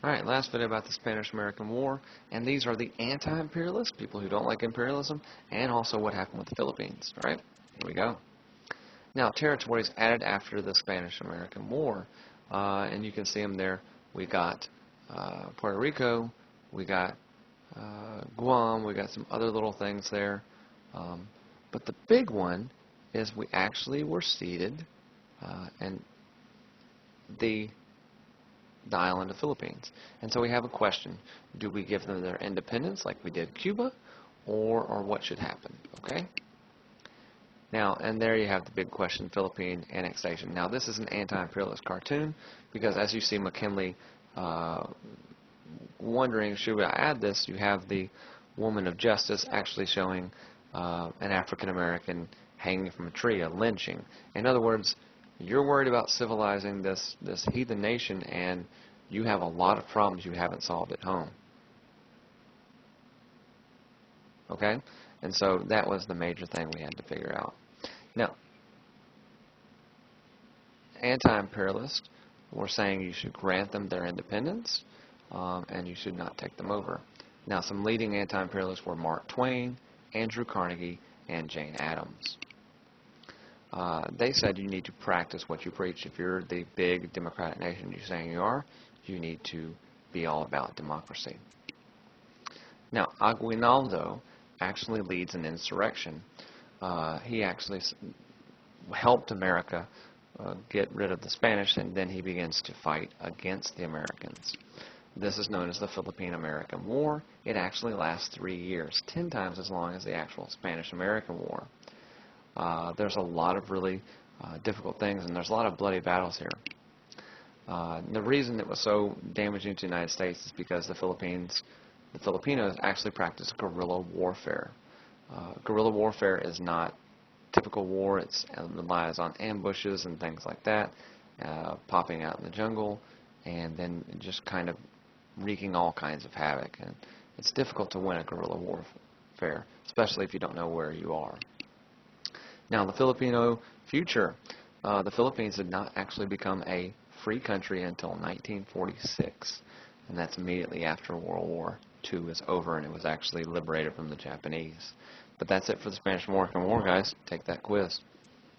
Alright, last video about the Spanish-American War, and these are the anti-imperialists, people who don't like imperialism, and also what happened with the Philippines. Alright, here we go. Now, territories added after the Spanish-American War, and you can see them there. We got Puerto Rico, we got Guam, we got some other little things there. But the big one is we actually were ceded and the island of Philippines. And so we have a question. Do we give them their independence like we did Cuba, or what should happen? Okay? Now, and there you have the big question, Philippine annexation. Now, this is an anti-imperialist cartoon because as you see McKinley wondering, should we add this, you have the woman of justice actually showing an African-American hanging from a tree, a lynching. In other words, you're worried about civilizing this heathen nation, and you have a lot of problems you haven't solved at home. Okay? And so that was the major thing we had to figure out. Now, anti-imperialists were saying you should grant them their independence, and you should not take them over. Now, some leading anti-imperialists were Mark Twain, Andrew Carnegie, and Jane Addams. They said you need to practice what you preach. If you're the big democratic nation you're saying you are, you need to be all about democracy. Now, Aguinaldo actually leads an insurrection. He actually helped America get rid of the Spanish, and then he begins to fight against the Americans. This is known as the Philippine-American War. It actually lasts 3 years, 10 times as long as the actual Spanish-American War. There's a lot of really difficult things, and there's a lot of bloody battles here. The reason it was so damaging to the United States is because the Filipinos actually practice guerrilla warfare. Guerrilla warfare is not typical war. It relies on ambushes and things like that, popping out in the jungle, and then just kind of wreaking all kinds of havoc. And it's difficult to win a guerrilla warfare, especially if you don't know where you are. Now, the Filipino future. The Philippines did not actually become a free country until 1946, and that's immediately after World War II was over and it was actually liberated from the Japanese. But that's it for the Spanish-American War, guys. Take that quiz.